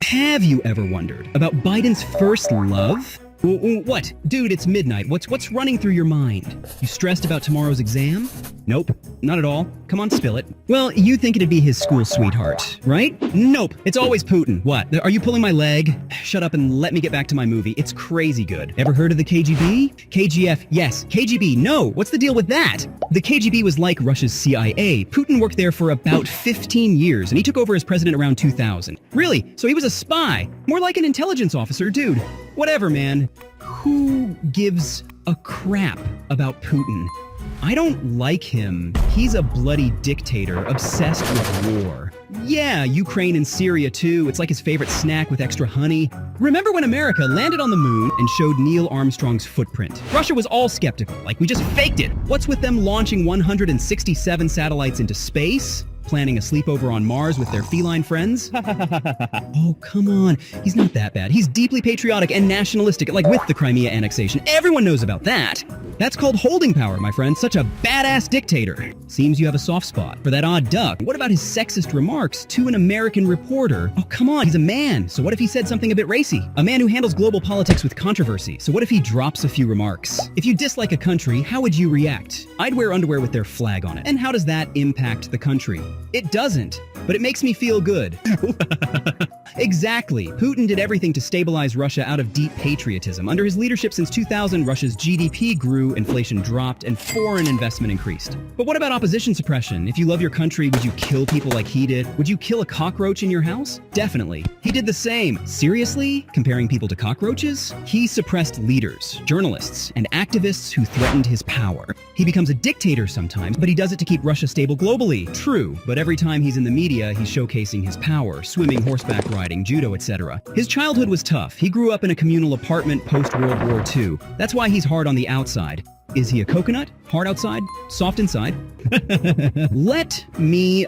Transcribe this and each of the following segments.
Have you ever wondered about Biden's first love? What? Dude, it's midnight. What's running through your mind? You stressed about tomorrow's exam? Nope, not at all. Come on, spill it. Well, you think it'd be his school sweetheart, right? Nope, it's always Putin. What? Are you pulling my leg? Shut up and let me get back to my movie. It's crazy good. Ever heard of the KGB? KGF, yes. KGB, no. What's the deal with that? The KGB was like Russia's CIA. Putin worked there for about 15 years, and he took over as president around 2000. Really? So he was a spy? More like an intelligence officer, dude. Whatever, man. Who gives a crap about Putin? I don't like him. He's a bloody dictator obsessed with war. Yeah, Ukraine and Syria too. It's like his favorite snack with extra honey. Remember when America landed on the moon and showed Neil Armstrong's footprint? Russia was all skeptical, like we just faked it. What's with them launching 167 satellites into space? Planning a sleepover on Mars with their feline friends? Oh, come on. He's not that bad. He's deeply patriotic and nationalistic, like with the Crimea annexation. Everyone knows about that. That's called holding power, my friend. Such a badass dictator. Seems you have a soft spot for that odd duck. What about his sexist remarks to an American reporter? Oh, come on. He's a man. So what if he said something a bit racy? A man who handles global politics with controversy. So what if he drops a few remarks? If you dislike a country, how would you react? I'd wear underwear with their flag on it. And how does that impact the country? It doesn't, but it makes me feel good. Exactly. Putin did everything to stabilize Russia out of deep patriotism. Under his leadership since 2000, Russia's GDP grew, inflation dropped, and foreign investment increased. But what about opposition suppression? If you love your country, would you kill people like he did? Would you kill a cockroach in your house? Definitely. He did the same. Seriously? Comparing people to cockroaches? He suppressed leaders, journalists, and activists who threatened his power. He becomes a dictator sometimes, but he does it to keep Russia stable globally. True, but every time he's in the media, he's showcasing his power, swimming, horseback riding, judo, etc. His childhood was tough. He grew up in a communal apartment post-World War II. That's why he's hard on the outside. Is he a coconut? Hard outside, soft inside? Let me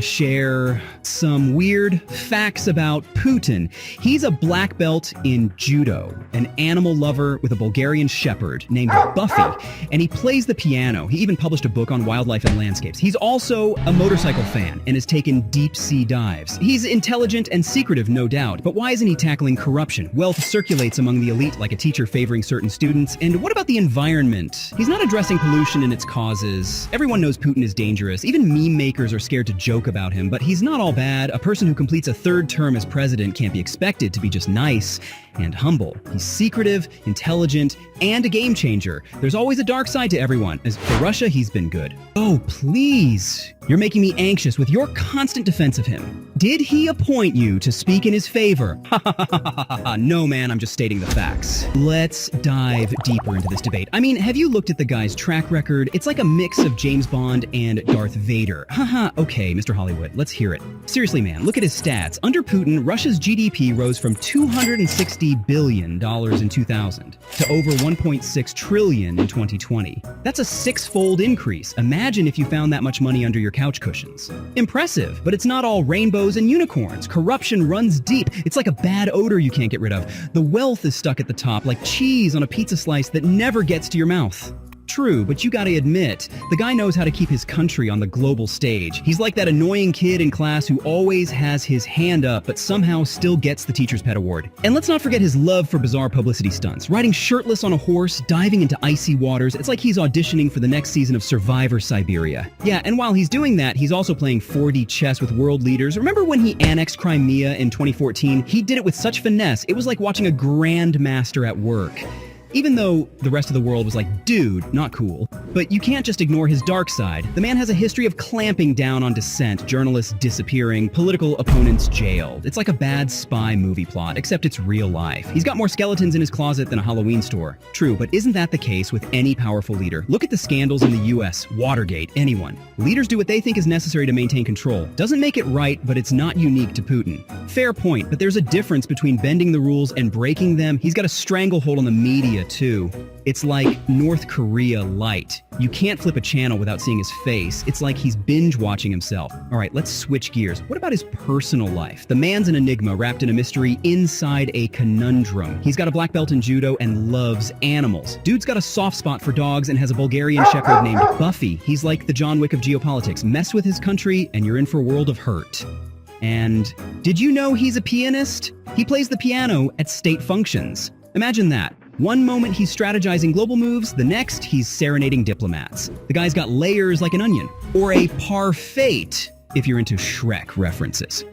share some weird facts about Putin. He's a black belt in judo, an animal lover with a Bulgarian shepherd named Buffy, and he plays the piano. He even published a book on wildlife and landscapes. He's also a motorcycle fan and has taken deep sea dives. He's intelligent and secretive, no doubt, but why isn't he tackling corruption? Wealth circulates among the elite like a teacher favoring certain students. And what about the environment? He's not addressing pollution and its causes. Everyone knows Putin is dangerous. Even meme makers are scared to joke about him, but he's not all bad. A person who completes a third term as president can't be expected to be just nice and humble. He's secretive, intelligent, and a game changer. There's always a dark side to everyone. As for Russia, he's been good. Oh, please. You're making me anxious with your constant defense of him. Did he appoint you to speak in his favor? No, man, I'm just stating the facts. Let's dive deeper into this debate. I mean, have you looked at the guy's track record? It's like a mix of James Bond and Darth Vader. Okay, Mr. Hollywood, let's hear it. Seriously, man, look at his stats. Under Putin, Russia's GDP rose from $260 billion in 2000 to over $1.6 trillion in 2020. That's a six-fold increase. Imagine if you found that much money under your couch cushions. Impressive, but it's not all rainbows and unicorns. Corruption runs deep. It's like a bad odor you can't get rid of. The wealth is stuck at the top like cheese on a pizza slice that never gets to your mouth. True, but you gotta admit, the guy knows how to keep his country on the global stage. He's like that annoying kid in class who always has his hand up but somehow still gets the teacher's pet award. And let's not forget his love for bizarre publicity stunts. Riding shirtless on a horse, diving into icy waters, it's like he's auditioning for the next season of Survivor Siberia. Yeah, and while he's doing that, he's also playing 4D chess with world leaders. Remember when he annexed Crimea in 2014? He did it with such finesse, it was like watching a grandmaster at work. Even though the rest of the world was like, dude, not cool. But you can't just ignore his dark side. The man has a history of clamping down on dissent, journalists disappearing, political opponents jailed. It's like a bad spy movie plot, except it's real life. He's got more skeletons in his closet than a Halloween store. True, but isn't that the case with any powerful leader? Look at the scandals in the US, Watergate, anyone. Leaders do what they think is necessary to maintain control. Doesn't make it right, but it's not unique to Putin. Fair point, but there's a difference between bending the rules and breaking them. He's got a stranglehold on the media too. It's like North Korea light. You can't flip a channel without seeing his face. It's like he's binge watching himself. All right, let's switch gears. What about his personal life? The man's an enigma wrapped in a mystery inside a conundrum. He's got a black belt in judo and loves animals. Dude's got a soft spot for dogs and has a Bulgarian shepherd named Buffy. He's like the John Wick of geopolitics. Mess with his country and you're in for a world of hurt. And did you know he's a pianist? He plays the piano at state functions. Imagine that. One moment he's strategizing global moves, the next he's serenading diplomats. The guy's got layers like an onion. Or a parfait, if you're into Shrek references.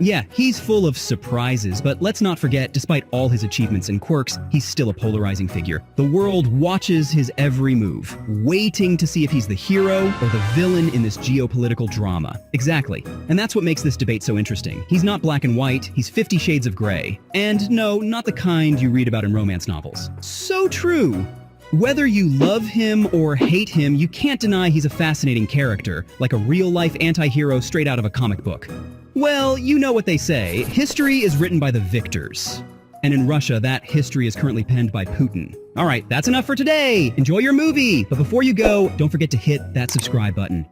Yeah, he's full of surprises, but let's not forget, despite all his achievements and quirks, he's still a polarizing figure. The world watches his every move, waiting to see if he's the hero or the villain in this geopolitical drama. Exactly. And that's what makes this debate so interesting. He's not black and white, he's 50 shades of gray. And no, not the kind you read about in romance novels. So true. Whether you love him or hate him, you can't deny he's a fascinating character, like a real-life anti-hero straight out of a comic book. Well, you know what they say, history is written by the victors. And in Russia, that history is currently penned by Putin. All right, that's enough for today. Enjoy your movie. But before you go, don't forget to hit that subscribe button.